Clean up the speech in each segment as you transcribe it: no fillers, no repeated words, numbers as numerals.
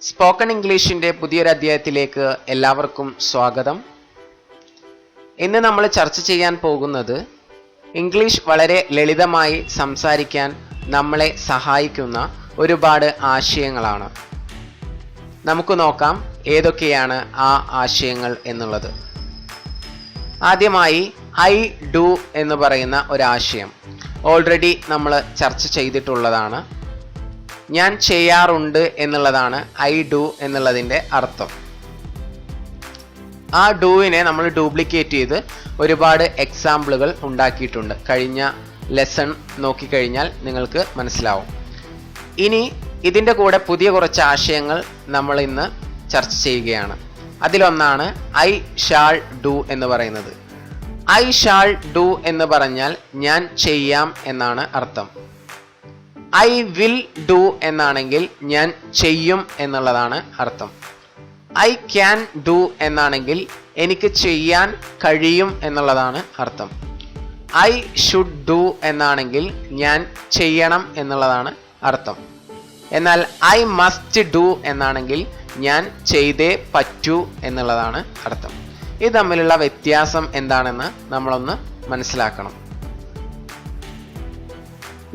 Spoken ഇംഗ്ലീഷിന്റെ പുതിയൊരു അധ്യായത്തിലേക്ക് എല്ലാവർക്കും സ്വാഗതം. ഇന്ന് നമ്മൾ ചർച്ച ചെയ്യാൻ പോകുന്നത് ഇംഗ്ലീഷ് വളരെ ലളിതമായി സംസാരിക്കാൻ നമ്മളെ സഹായിക്കുന്ന ഒരുപാട് ആശയങ്ങളാണ്. നമുക്ക് നോക്കാം ഏതൊക്കെയാണ് ആ ആശയങ്ങൾ എന്നുള്ളത്. ആദ്യമായി ഐ ഡു എന്ന് പറയുന്ന ഒരാശയം ഓൾറെഡി നമ്മൾ ചർച്ച ചെയ്തിട്ടുള്ളതാണ്. ഞാൻ ചെയ്യാറുണ്ട് എന്നുള്ളതാണ് ഐ ഡു എന്നുള്ളതിൻ്റെ അർത്ഥം. ആ ഡൂവിനെ നമ്മൾ ഡ്യൂപ്ലിക്കേറ്റ് ചെയ്ത് ഒരുപാട് എക്സാമ്പിളുകൾ ഉണ്ടാക്കിയിട്ടുണ്ട്. കഴിഞ്ഞ ലെസൺ നോക്കിക്കഴിഞ്ഞാൽ നിങ്ങൾക്ക് മനസ്സിലാവും. ഇനി ഇതിൻ്റെ കൂടെ പുതിയ കുറച്ച് ആശയങ്ങൾ നമ്മൾ ഇന്ന് ചർച്ച ചെയ്യുകയാണ്. അതിലൊന്നാണ് ഐ ഷാൾ ഡു എന്ന് പറയുന്നത്. ഐ ഷാൾ ഡു എന്ന് പറഞ്ഞാൽ ഞാൻ ചെയ്യാം എന്നാണ് അർത്ഥം. ഐ വിൽ ഡു എന്നാണെങ്കിൽ ഞാൻ ചെയ്യും എന്നുള്ളതാണ് അർത്ഥം. ഐ ക്യാൻ ഡു എന്നാണെങ്കിൽ എനിക്ക് ചെയ്യാൻ കഴിയും എന്നുള്ളതാണ് അർത്ഥം. ഐ ഷുഡ് ഡു എന്നാണെങ്കിൽ ഞാൻ ചെയ്യണം എന്നുള്ളതാണ് അർത്ഥം. എന്നാൽ ഐ മസ്റ്റ് ഡു എന്നാണെങ്കിൽ ഞാൻ ചെയ്തേ പറ്റൂ എന്നുള്ളതാണ് അർത്ഥം. ഇത് തമ്മിലുള്ള വ്യത്യാസം എന്താണെന്ന് നമ്മളൊന്ന് മനസ്സിലാക്കണം.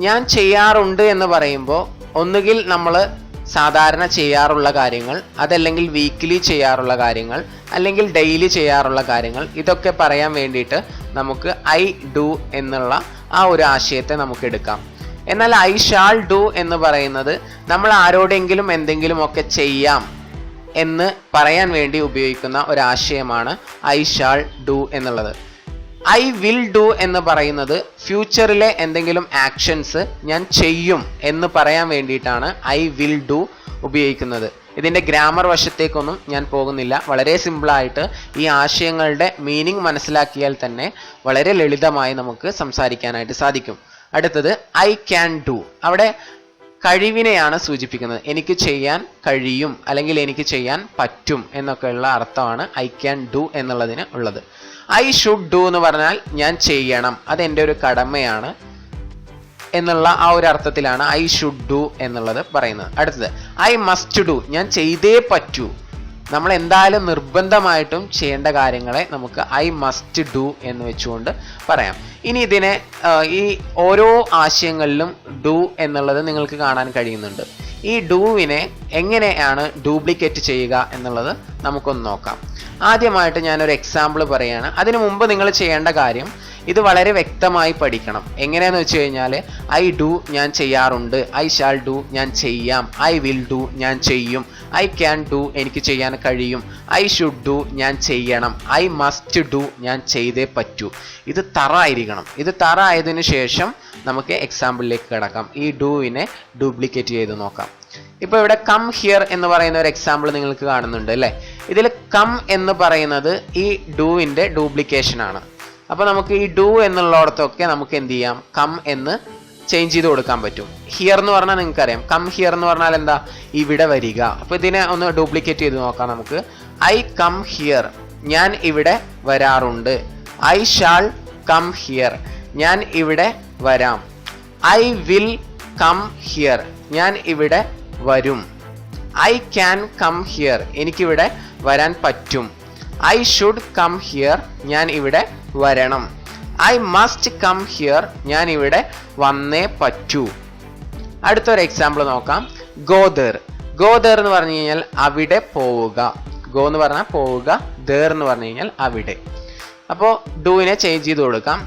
ഞാൻ ചെയ്യാറുണ്ട് എന്ന് പറയുമ്പോൾ ഒന്നുകിൽ നമ്മൾ സാധാരണ ചെയ്യാറുള്ള കാര്യങ്ങൾ, അതല്ലെങ്കിൽ വീക്കിലി ചെയ്യാറുള്ള കാര്യങ്ങൾ, അല്ലെങ്കിൽ ഡെയിലി ചെയ്യാറുള്ള കാര്യങ്ങൾ, ഇതൊക്കെ പറയാൻ വേണ്ടിയിട്ട് നമുക്ക് ഐ ഡു എന്നുള്ള ആ ഒരു ആശയത്തെ നമുക്ക് എടുക്കാം. എന്നാൽ ഐ ഷാൾ ഡു എന്ന് പറയുന്നത് നമ്മൾ ആരോടെങ്കിലും എന്തെങ്കിലുമൊക്കെ ചെയ്യാം എന്ന് പറയാൻ വേണ്ടി ഉപയോഗിക്കുന്ന ഒരാശയമാണ് ഐ ഷാൾ ഡു എന്നുള്ളത്. ഐ വിൽ ഡു എന്ന് പറയുന്നത് ഫ്യൂച്ചറിലെ എന്തെങ്കിലും ആക്ഷൻസ് ഞാൻ ചെയ്യും എന്ന് പറയാൻ വേണ്ടിയിട്ടാണ് ഐ വിൽ ഡു ഉപയോഗിക്കുന്നത്. ഇതിൻ്റെ ഗ്രാമർ വശത്തേക്കൊന്നും ഞാൻ പോകുന്നില്ല. വളരെ സിമ്പിളായിട്ട് ഈ ആശയങ്ങളുടെ മീനിങ് മനസ്സിലാക്കിയാൽ തന്നെ വളരെ ലളിതമായി നമുക്ക് സംസാരിക്കാനായിട്ട് സാധിക്കും. അടുത്തത് ഐ ക്യാൻ ഡു. അവിടെ കഴിവിനെയാണ് സൂചിപ്പിക്കുന്നത്. എനിക്ക് ചെയ്യാൻ കഴിയും അല്ലെങ്കിൽ എനിക്ക് ചെയ്യാൻ പറ്റും എന്നൊക്കെയുള്ള അർത്ഥമാണ് ഐ ക്യാൻ ഡു എന്നുള്ളതിന് ഉള്ളത്. ഐ ഷുഡ് ഡു എന്ന് പറഞ്ഞാൽ ഞാൻ ചെയ്യണം, അതെൻ്റെ ഒരു കടമയാണ് എന്നുള്ള ആ ഒരു അർത്ഥത്തിലാണ് ഐ ഷുഡ് ഡു എന്നുള്ളത് പറയുന്നത്. അടുത്തത് ഐ മസ്റ്റ് ഡു, ഞാൻ ചെയ്തേ പറ്റൂ. നമ്മൾ എന്തായാലും നിർബന്ധമായിട്ടും ചെയ്യേണ്ട കാര്യങ്ങളെ നമുക്ക് ഐ മസ്റ്റ് ഡു എന്ന് വെച്ചുകൊണ്ട് പറയാം. ഇനി ഇതിനെ ഈ ഓരോ ആശയങ്ങളിലും ഡു എന്നുള്ളത് നിങ്ങൾക്ക് കാണാൻ കഴിയുന്നുണ്ട്. ഈ ഡൂവിനെ എങ്ങനെയാണ് ഡ്യൂപ്ലിക്കേറ്റ് ചെയ്യുക എന്നുള്ളത് നമുക്കൊന്ന് നോക്കാം. ആദ്യമായിട്ട് ഞാനൊരു എക്സാമ്പിൾ പറയുകയാണ്. അതിനു മുമ്പ് നിങ്ങൾ ചെയ്യേണ്ട കാര്യം ഇത് വളരെ വ്യക്തമായി പഠിക്കണം. എങ്ങനെയാണെന്ന് വെച്ച് കഴിഞ്ഞാൽ ഐ ഡു ഞാൻ ചെയ്യാറുണ്ട്, ഐ ഷാൾ ഡു ഞാൻ ചെയ്യാം, ഐ വിൽ ഡു ഞാൻ ചെയ്യും, ഐ ക്യാൻ ഡു എനിക്ക് ചെയ്യാൻ കഴിയും, ഐ ഷുഡ് ഡു ഞാൻ ചെയ്യണം, ഐ മസ്റ്റ് ഡു ഞാൻ ചെയ്തേ പറ്റൂ. ഇത് തറ ആയിരിക്കണം. ഇത് തറ ആയതിനു ശേഷം നമുക്ക് എക്സാമ്പിളിലേക്ക് കിടക്കാം. ഈ ഡൂവിനെ ഡ്യൂപ്ലിക്കേറ്റ് ചെയ്ത് നോക്കാം. ഇപ്പോൾ ഇവിടെ കം ഹിയർ എന്ന് പറയുന്ന ഒരു എക്സാമ്പിൾ നിങ്ങൾക്ക് കാണുന്നുണ്ട് അല്ലേ. ഇതിൽ കം എന്ന് പറയുന്നത് ഈ ഡൂവിൻ്റെ ഡ്യൂപ്ലിക്കേഷൻ ആണ്. അപ്പോൾ നമുക്ക് ഈ ഡു എന്നുള്ളിടത്തൊക്കെ നമുക്ക് എന്ത് ചെയ്യാം, കം എന്ന് ചേഞ്ച് ചെയ്ത് കൊടുക്കാൻ പറ്റും. ഹിയർ എന്ന് പറഞ്ഞാൽ നിങ്ങൾക്കറിയാം, കം ഹിയർ എന്ന് പറഞ്ഞാൽ എന്താ, ഇവിടെ വരിക. അപ്പോൾ ഇതിനെ ഒന്ന് ഡ്യൂപ്ലിക്കേറ്റ് ചെയ്ത് നോക്കാം നമുക്ക്. ഐ കം ഹിയർ, ഞാൻ ഇവിടെ വരാറുണ്ട്. ഐ ഷാൾ കം ഹിയർ, ഞാൻ ഇവിടെ വരാം. ഐ വിൽ കം ഹിയർ, ഞാൻ ഇവിടെ വരും. ഐ ക്യാൻ കം ഹിയർ, എനിക്കിവിടെ വരാൻ പറ്റും. ഐ ഷുഡ് കം ഹിയർ, ഞാൻ ഇവിടെ വരണം. ഐ മസ്റ്റ് കം ഹിയർ, ഞാൻ ഇവിടെ വന്നേ പറ്റൂ. അടുത്തൊരു എക്സാമ്പിൾ നോക്കാം. Go there. ഗോ ദേർ എന്ന് പറഞ്ഞു കഴിഞ്ഞാൽ അവിടെ പോവുക. ഗോ എന്ന് പറഞ്ഞാൽ പോവുക, ദേർ എന്ന് പറഞ്ഞു കഴിഞ്ഞാൽ അവിടെ. അപ്പോൾ ഡൂവിനെ ചേഞ്ച് ചെയ്ത് കൊടുക്കാം.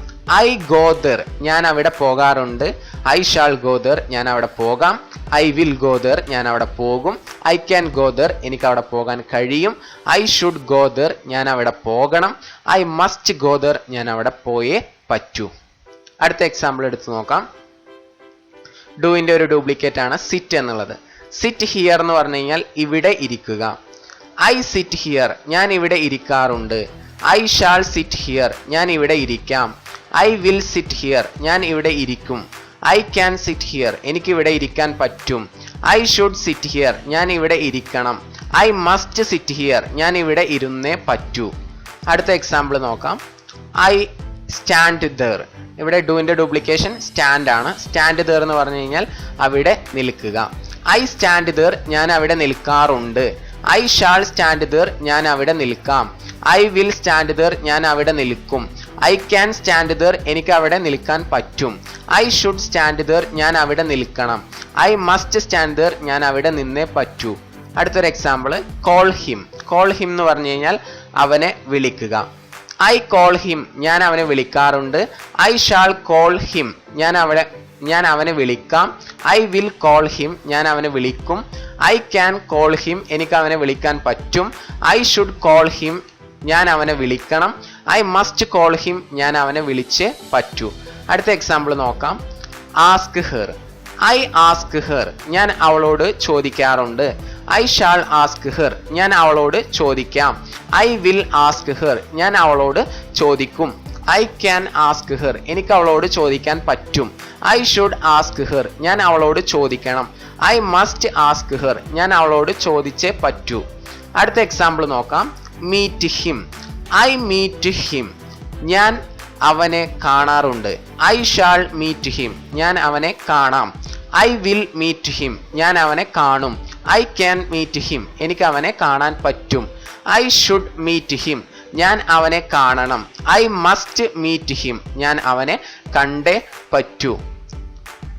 ഐ ഗോ ദേർ, ഞാൻ അവിടെ പോകാറുണ്ട്. ഐ ഷാൾ ഗോ ദേർ, ഞാൻ അവിടെ പോകാം. ഐ വിൽ ഗോ ദേർ, ഞാൻ അവിടെ പോകും. ഐ ക്യാൻ ഗോ ദേർ, എനിക്ക് അവിടെ പോകാൻ കഴിയും. ഐ ഷുഡ് ഗോ ദേർ, ഞാൻ അവിടെ പോകണം. ഐ മസ്റ്റ് ഗോ ദേർ, ഞാൻ അവിടെ പോയേ പറ്റൂ. അടുത്ത എക്സാമ്പിൾ എടുത്ത് നോക്കാം. ഡൂവിൻ്റെ ഒരു ഡ്യൂപ്ലിക്കേറ്റ് ആണ് സിറ്റ് എന്നുള്ളത്. സിറ്റ് ഹിയർ എന്ന് പറഞ്ഞു കഴിഞ്ഞാൽ ഇവിടെ ഇരിക്കുക. ഐ സിറ്റ് ഹിയർ, ഞാൻ ഇവിടെ ഇരിക്കാറുണ്ട്. ഐ ഷാൾ സിറ്റ് ഹിയർ, ഞാൻ ഇവിടെ ഇരിക്കാം. ഐ വിൽ സിറ്റ് ഹിയർ, ഞാൻ ഇവിടെ ഇരിക്കും. ഐ ക്യാൻ സിറ്റ് ഹിയർ, എനിക്കിവിടെ ഇരിക്കാൻ പറ്റും. ഐ ഷുഡ് സിറ്റ് ഹിയർ, ഞാൻ ഇവിടെ ഇരിക്കണം. ഐ മസ്റ്റ് സിറ്റ് ഹിയർ, ഞാൻ ഇവിടെ ഇരുന്നേ പറ്റൂ. അടുത്ത എക്സാമ്പിൾ നോക്കാം. I stand there. ഇവിടെ ഡൂവിൻ്റെ ഡ്യൂപ്ലിക്കേഷൻ സ്റ്റാൻഡ് ആണ്. സ്റ്റാൻഡ് ദർ എന്ന് പറഞ്ഞു കഴിഞ്ഞാൽ അവിടെ നിൽക്കുക. ഐ സ്റ്റാൻഡ് ദർ ഞാൻ അവിടെ നിൽക്കാറുണ്ട്. ഐ ഷാൾ സ്റ്റാൻഡ് ദർ ഞാൻ അവിടെ നിൽക്കാം. ഐ വിൽ സ്റ്റാൻഡ് ദർ ഞാൻ അവിടെ നിൽക്കും. ഐ ക്യാൻ സ്റ്റാൻഡ് ദർ എനിക്ക് അവിടെ നിൽക്കാൻ പറ്റും. ഐ ഷുഡ് സ്റ്റാൻഡ് ദർ ഞാൻ അവിടെ നിൽക്കണം. ഐ മസ്റ്റ് സ്റ്റാൻഡ് ദർ ഞാൻ അവിടെ നിന്നേ പറ്റൂ. അടുത്തൊരു example, call him. Call him എന്ന് പറഞ്ഞു കഴിഞ്ഞാൽ അവനെ വിളിക്കുക. ഐ കോൾ ഹിം ഞാൻ അവനെ വിളിക്കാറുണ്ട്. ഐ ഷാൾ കോൾ ഹിം ഞാൻ അവനെ വിളിക്കാം. ഐ വിൽ കോൾ ഹിം ഞാൻ അവനെ വിളിക്കും. ഐ ക്യാൻ കോൾ ഹിം എനിക്ക് അവനെ വിളിക്കാൻ പറ്റും. ഐ ഷുഡ് കോൾ ഹിം ഞാൻ അവനെ വിളിക്കണം. ഐ മസ്റ്റ് കോൾ ഹിം ഞാൻ അവനെ വിളിച്ചേ പറ്റൂ. അടുത്ത എക്സാമ്പിൾ നോക്കാം. Ask her. I ask her ഞാൻ അവളോട് ചോദിക്കാറുണ്ട്. ഐ ഷാൾ ആസ്ക് ഹെർ ഞാൻ അവളോട് ചോദിക്കാം. ഐ വിൽ ആസ്ക് ഹെർ ഞാൻ അവളോട് ചോദിക്കും. ഐ ക്യാൻ ആസ്ക് ഹെർ എനിക്ക് അവളോട് ചോദിക്കാൻ പറ്റും. ഐ ഷുഡ് ആസ്ക് ഹെർ ഞാൻ അവളോട് ചോദിക്കണം. ഐ മസ്റ്റ് ആസ്ക് ഹെർ ഞാൻ അവളോട് ചോദിച്ചേ പറ്റൂ. അടുത്ത എക്സാമ്പിൾ നോക്കാം. Meet him. I meet him ഞാൻ അവനെ കാണാറുണ്ട്. ഐ ഷാൾ മീറ്റ് ഹിം ഞാൻ അവനെ കാണാം. ഐ വിൽ മീറ്റ് ഹിം ഞാൻ അവനെ കാണും. ഐ ക്യാൻ മീറ്റ് ഹിം എനിക്ക് അവനെ കാണാൻ പറ്റും. ഐ ഷുഡ് മീറ്റ് ഹിം ഞാൻ അവനെ കാണണം. ഐ മസ്റ്റ് മീറ്റ് ഹിം ഞാൻ അവനെ കണ്ടേ പറ്റൂ.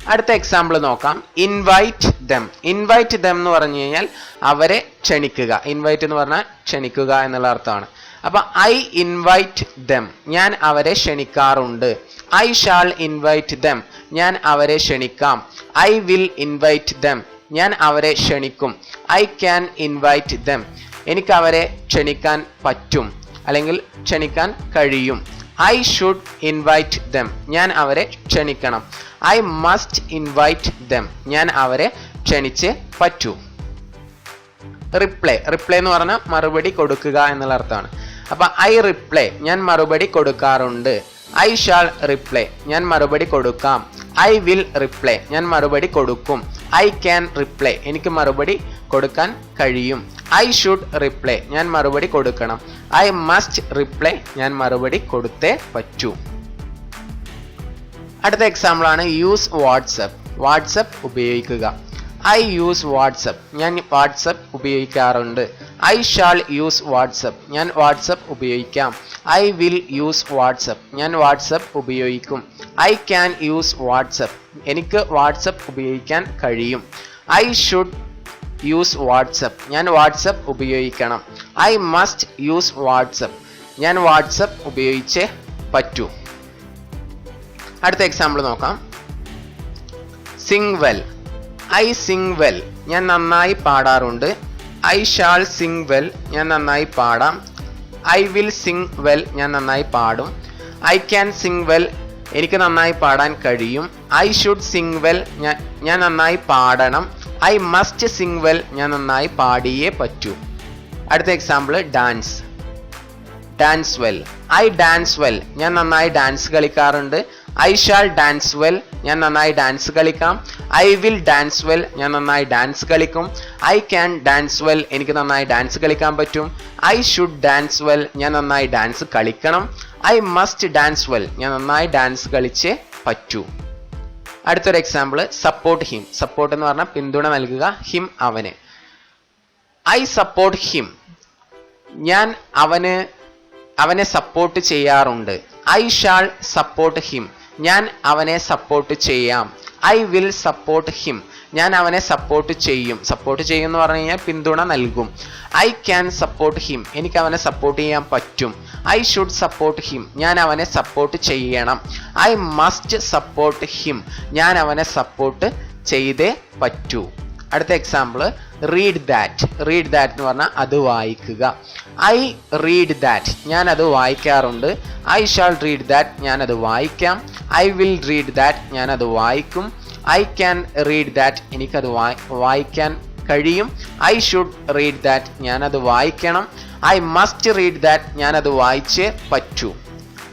അടുത്ത എക്സാമ്പിൾ നോക്കാം. ഇൻവൈറ്റ് ദം. ഇൻവൈറ്റ് ദം എന്ന് പറഞ്ഞു കഴിഞ്ഞാൽ അവരെ ക്ഷണിക്കുക. ഇൻവൈറ്റ് എന്ന് പറഞ്ഞാൽ ക്ഷണിക്കുക എന്നുള്ള അർത്ഥമാണ്. അപ്പൊ ഐ ഇൻവൈറ്റ് ദം ഞാൻ അവരെ ക്ഷണിക്കാറുണ്ട്. ഐ ഷാൾ ഇൻവൈറ്റ് ദം ഞാൻ അവരെ ക്ഷണിക്കാം. ഐ വിൽ ഇൻവൈറ്റ് ദം ഞാൻ അവരെ ക്ഷണിക്കും. ഐ ക്യാൻ ഇൻവൈറ്റ് ദം എനിക്ക് അവരെ ക്ഷണിക്കാൻ പറ്റും അല്ലെങ്കിൽ ക്ഷണിക്കാൻ കഴിയും. ഐ ഷുഡ് ഇൻവൈറ്റ് ദം ഞാൻ അവരെ ക്ഷണിക്കണം. ഐ മസ്റ്റ് ഇൻവൈറ്റ് ദം ഞാൻ അവരെ ക്ഷണിച്ചേ പറ്റൂ. റിപ്ലൈ. റിപ്ലൈ എന്ന് പറഞ്ഞാൽ മറുപടി കൊടുക്കുക എന്നുള്ള അർത്ഥമാണ്. അപ്പൊ ഐ റിപ്ലൈ ഞാൻ മറുപടി കൊടുക്കാറുണ്ട്. ഐ ഷാൾ റിപ്ലൈ ഞാൻ മറുപടി കൊടുക്കാം. ഐ വിൽ റിപ്ലൈ ഞാൻ മറുപടി കൊടുക്കും. ഐ ക്യാൻ റിപ്ലൈ എനിക്ക് മറുപടി കൊടുക്കാൻ കഴിയും. ഐ ഷുഡ് റിപ്ലൈ ഞാൻ മറുപടി കൊടുക്കണം. ഐ മസ്റ്റ് റിപ്ലൈ ഞാൻ മറുപടി കൊടുത്തേ പറ്റൂ. അടുത്ത എക്സാമ്പിൾ ആണ് യൂസ് വാട്സപ്പ്. വാട്സപ്പ് ഉപയോഗിക്കുക. ഐ യൂസ് വാട്സപ്പ് ഞാൻ വാട്സപ്പ് ഉപയോഗിക്കാറുണ്ട്. ഐ ഷാൾ യൂസ് വാട്സപ്പ് ഞാൻ വാട്സപ്പ് ഉപയോഗിക്കാം. ഐ വിൽ യൂസ് വാട്സപ്പ് ഞാൻ വാട്സപ്പ് ഉപയോഗിക്കും. ഐ ക്യാൻ യൂസ് വാട്സപ്പ് എനിക്ക് വാട്സപ്പ് ഉപയോഗിക്കാൻ കഴിയും. ഐ ഷുഡ് യൂസ് വാട്സപ്പ് ഞാൻ വാട്സപ്പ് ഉപയോഗിക്കണം. ഐ മസ്റ്റ് യൂസ് വാട്സപ്പ് ഞാൻ വാട്സപ്പ് ഉപയോഗിച്ചേ പറ്റൂ. അടുത്ത എക്സാമ്പിൾ നോക്കാം. Singh well. I Singh well ഞാൻ നന്നായി പാടാറുണ്ട്. ഐ ഷാൾ സിംഗ് വെൽ ഞാൻ നന്നായി പാടാം. ഐ വിൽ സിംഗ് വെൽ ഞാൻ നന്നായി പാടും. ഐ ക്യാൻ സിംഗ് വെൽ എനിക്ക് നന്നായി പാടാൻ കഴിയും. ഐ ഷുഡ് സിംഗ് വെൽ ഞാൻ നന്നായി പാടണം. ഐ മസ്റ്റ് സിംഗ് വെൽ ഞാൻ നന്നായി പാടിയേ പറ്റൂ. അടുത്ത example dance. Dance well. I dance well ഞാൻ നന്നായി ഡാൻസ് കളിക്കാറുണ്ട്. ഐ ഷാൾ ഡാൻസ് വെൽ ഞാൻ നന്നായി ഡാൻസ് കളിക്കാം. ഐ വിൽ ഡാൻസ് വെൽ ഞാൻ നന്നായി ഡാൻസ് കളിക്കും. ഐ ക്യാൻ ഡാൻസ് വെൽ എനിക്ക് നന്നായി ഡാൻസ് കളിക്കാൻ പറ്റും. ഐ ഷുഡ് ഡാൻസ് വെൽ ഞാൻ നന്നായി ഡാൻസ് കളിക്കണം. ഐ മസ്റ്റ് ഡാൻസ് വെൽ ഞാൻ നന്നായി ഡാൻസ് കളിച്ചേ പറ്റൂ. അടുത്തൊരു എക്സാമ്പിൾ സപ്പോർട്ട് ഹിം. സപ്പോർട്ട് എന്ന് പറഞ്ഞാൽ പിന്തുണ നൽകുക. ഹിം അവന്. ഐ സപ്പോർട്ട് ഹിം ഞാൻ അവനെ സപ്പോർട്ട് ചെയ്യാറുണ്ട്. ഐ ഷാൾ സപ്പോർട്ട് ഹിം ഞാൻ അവനെ സപ്പോർട്ട് ചെയ്യാം. ഐ വിൽ സപ്പോർട്ട് ഹിം ഞാൻ അവനെ സപ്പോർട്ട് ചെയ്യും. സപ്പോർട്ട് ചെയ്യും എന്ന് പറഞ്ഞു കഴിഞ്ഞാൽ പിന്തുണ നൽകും. ഐ ക്യാൻ സപ്പോർട്ട് ഹിം എനിക്ക് അവനെ സപ്പോർട്ട് ചെയ്യാൻ പറ്റും. ഐ ഷുഡ് സപ്പോർട്ട് ഹിം ഞാൻ അവനെ സപ്പോർട്ട് ചെയ്യണം. ഐ മസ്റ്റ് സപ്പോർട്ട് ഹിം ഞാൻ അവനെ സപ്പോർട്ട് ചെയ്തേ പറ്റൂ. അടുത്ത example read that. Read that എന്ന് പറഞ്ഞാൽ അത് വായിക്കുക. ഐ റീഡ് ദാറ്റ് ഞാൻ അത് വായിക്കാറുണ്ട്. ഐ ഷാൾ റീഡ് ദാറ്റ് ഞാൻ അത് വായിക്കാം. ഐ വിൽ റീഡ് ദാറ്റ് ഞാൻ അത് വായിക്കും. ഐ ക്യാൻ റീഡ് ദാറ്റ് എനിക്കത് വായിക്കാൻ കഴിയും. ഐ ഷുഡ് റീഡ് ദാറ്റ് ഞാൻ അത് വായിക്കണം. ഐ മസ്റ്റ് റീഡ് ദാറ്റ് ഞാൻ അത് വായിച്ചേ പറ്റൂ.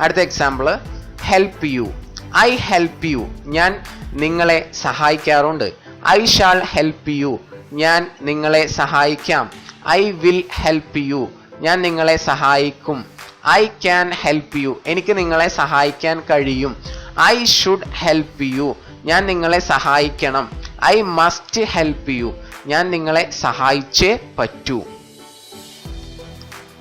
അടുത്ത example help you. I help you ഞാൻ നിങ്ങളെ സഹായിക്കാറുണ്ട്. ഐ ഷാൾ ഹെൽപ്പ് യു ഞാൻ നിങ്ങളെ സഹായിക്കാം. ഐ വിൽ ഹെൽപ്പ് യു ഞാൻ നിങ്ങളെ സഹായിക്കും. ഐ ക്യാൻ ഹെൽപ്പ് യു എനിക്ക് നിങ്ങളെ സഹായിക്കാൻ കഴിയും. ഐ ഷുഡ് ഹെൽപ്പ് യു ഞാൻ നിങ്ങളെ സഹായിക്കണം. ഐ മസ്റ്റ് ഹെൽപ്പ് യു, ഞാൻ നിങ്ങളെ സഹായിച്ചേ പറ്റൂ.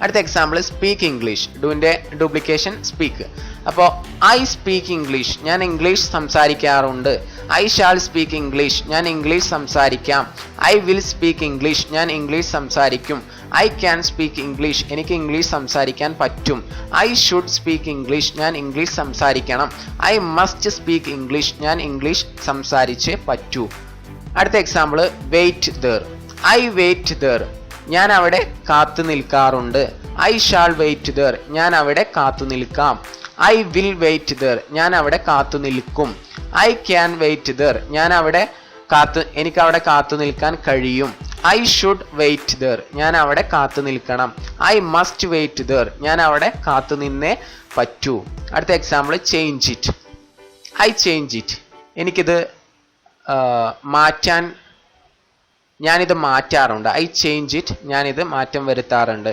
അടുത്ത എക്സാമ്പിൾ സ്പീക്ക് ഇംഗ്ലീഷ്. ഡുവിൻ്റെ ഡ്യൂപ്ലിക്കേഷൻ സ്പീക്ക്. അപ്പോൾ ഐ സ്പീക്ക് ഇംഗ്ലീഷ്, ഞാൻ ഇംഗ്ലീഷ് സംസാരിക്കാറുണ്ട്. ഐ ഷാൾ സ്പീക്ക് ഇംഗ്ലീഷ്, ഞാൻ ഇംഗ്ലീഷ് സംസാരിക്കാം. ഐ വിൽ സ്പീക്ക് ഇംഗ്ലീഷ്, ഞാൻ ഇംഗ്ലീഷ് സംസാരിക്കും. ഐ ക്യാൻ സ്പീക്ക് ഇംഗ്ലീഷ്, എനിക്ക് ഇംഗ്ലീഷ് സംസാരിക്കാൻ പറ്റും. ഐ ഷുഡ് സ്പീക്ക് ഇംഗ്ലീഷ്, ഞാൻ ഇംഗ്ലീഷ് സംസാരിക്കണം. ഐ മസ്റ്റ് സ്പീക്ക് ഇംഗ്ലീഷ്, ഞാൻ ഇംഗ്ലീഷ് സംസാരിച്ചേ പറ്റൂ. അടുത്ത example wait there. I wait there, ഞാൻ അവിടെ കാത്തു നിൽക്കാറുണ്ട്. ഐ ഷാൾ വെയിറ്റ് ദർ, ഞാൻ അവിടെ കാത്തു നിൽക്കാം. ഐ വിൽ വെയിറ്റ് ദർ, ഞാൻ അവിടെ കാത്തു നിൽക്കും. ഐ ക്യാൻ വെയിറ്റ് ദർ, എനിക്ക് അവിടെ കാത്തു നിൽക്കാൻ കഴിയും. ഐ ഷുഡ് വെയിറ്റ് ദർ, ഞാൻ അവിടെ കാത്തു നിൽക്കണം. ഐ മസ്റ്റ് വെയിറ്റ് ദർ, ഞാൻ അവിടെ കാത്തു നിന്നേ പറ്റൂ. അടുത്ത example change it. I change it, എനിക്കിത് ഞാനിത് മാറ്റാറുണ്ട്. ഐ ചേഞ്ച് ഇറ്റ്, ഞാനിത് മാറ്റം വരുത്താറുണ്ട്.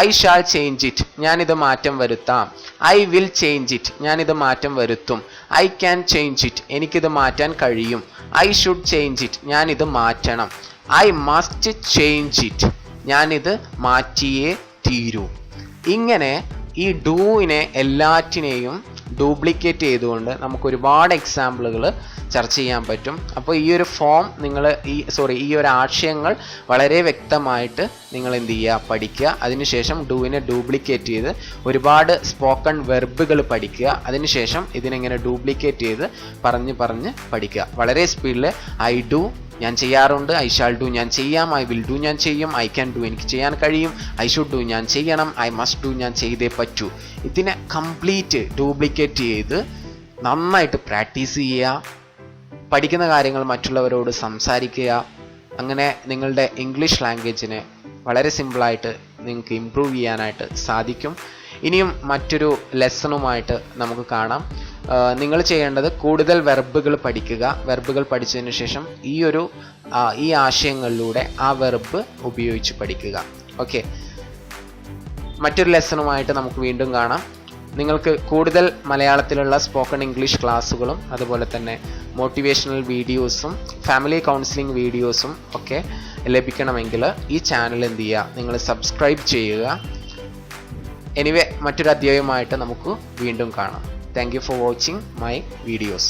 ഐ ഷാൾ ചേഞ്ച് ഇറ്റ്, ഞാനിത് മാറ്റം വരുത്താം. ഐ വിൽ ചേഞ്ച് ഇറ്റ്, ഞാനിത് മാറ്റം വരുത്തും. ഐ ക്യാൻ ചേഞ്ച് ഇറ്റ്, എനിക്കിത് മാറ്റാൻ കഴിയും. ഐ ഷുഡ് ചേഞ്ച് ഇറ്റ്, ഞാനിത് മാറ്റണം. ഐ മസ്റ്റ് ചേഞ്ച് ഇറ്റ്, ഞാനിത് മാറ്റിയേ തീരൂ. ഇങ്ങനെ ഈ ഡൂവിനെ എല്ലാറ്റിനെയും ഡ്യൂപ്ലിക്കേറ്റ് ചെയ്തുകൊണ്ട് നമുക്ക് ഒരുപാട് എക്സാമ്പിളുകൾ ചർച്ച ചെയ്യാൻ പറ്റും. അപ്പോൾ ഈ ഒരു ഫോം നിങ്ങൾ ഈ ഒരു ആശയങ്ങൾ വളരെ വ്യക്തമായിട്ട് നിങ്ങൾ എന്ത് ചെയ്യുക, പഠിക്കുക. അതിനുശേഷം ഡൂവിനെ ഡ്യൂപ്ലിക്കേറ്റ് ചെയ്ത് ഒരുപാട് സ്പോക്കൺ വെർബുകൾ പഠിക്കുക. അതിനുശേഷം ഇതിനെങ്ങനെ ഡ്യൂപ്ലിക്കേറ്റ് ചെയ്ത് പറഞ്ഞ് പഠിക്കുക. വളരെ സ്പീഡിൽ ഐ ഡു, ഞാൻ ചെയ്യാറുണ്ട്. ഐ ഷാൾ ഡു, ഞാൻ ചെയ്യാം. ഐ വിൽ ഡു, ഞാൻ ചെയ്യും. ഐ ക്യാൻ ഡു, എനിക്ക് ചെയ്യാൻ കഴിയും. ഐ ഷുഡ് ഡു, ഞാൻ ചെയ്യണം. ഐ മസ്റ്റ് ഡു, ഞാൻ ചെയ്തേ പറ്റൂ. ഇതിനെ കംപ്ലീറ്റ് ഡ്യൂപ്ലിക്കേറ്റ് ചെയ്ത് നന്നായിട്ട് പ്രാക്ടീസ് ചെയ്യുക. പഠിക്കുന്ന കാര്യങ്ങൾ മറ്റുള്ളവരോട് സംസാരിക്കുക. അങ്ങനെ നിങ്ങളുടെ ഇംഗ്ലീഷ് ലാംഗ്വേജിനെ വളരെ സിമ്പിളായിട്ട് നിങ്ങൾക്ക് ഇമ്പ്രൂവ് ചെയ്യാനായിട്ട് സാധിക്കും. ഇനിയും മറ്റൊരു ലെസണുമായിട്ട് നമുക്ക് കാണാം. നിങ്ങൾ ചെയ്യേണ്ടത് കൂടുതൽ വെർബുകൾ പഠിക്കുക. വെർബുകൾ പഠിച്ചതിന് ശേഷം ഈ ആശയങ്ങളിലൂടെ ആ വെർബ് ഉപയോഗിച്ച് പഠിക്കുക. ഓക്കെ, മറ്റൊരു ലെസണുമായിട്ട് നമുക്ക് വീണ്ടും കാണാം. നിങ്ങൾക്ക് കൂടുതൽ മലയാളത്തിലുള്ള സ്പോക്കൺ ഇംഗ്ലീഷ് ക്ലാസ്സുകളും അതുപോലെ തന്നെ മോട്ടിവേഷണൽ വീഡിയോസും ഫാമിലി കൗൺസിലിംഗ് വീഡിയോസും ഒക്കെ ലഭിക്കണമെങ്കിൽ ഈ ചാനൽ എന്ത് ചെയ്യുക, നിങ്ങൾ സബ്സ്ക്രൈബ് ചെയ്യുക. എനിവേ, മറ്റൊരു അധ്യായവുമായിട്ട് നമുക്ക് വീണ്ടും കാണാം. Thank you for watching my videos.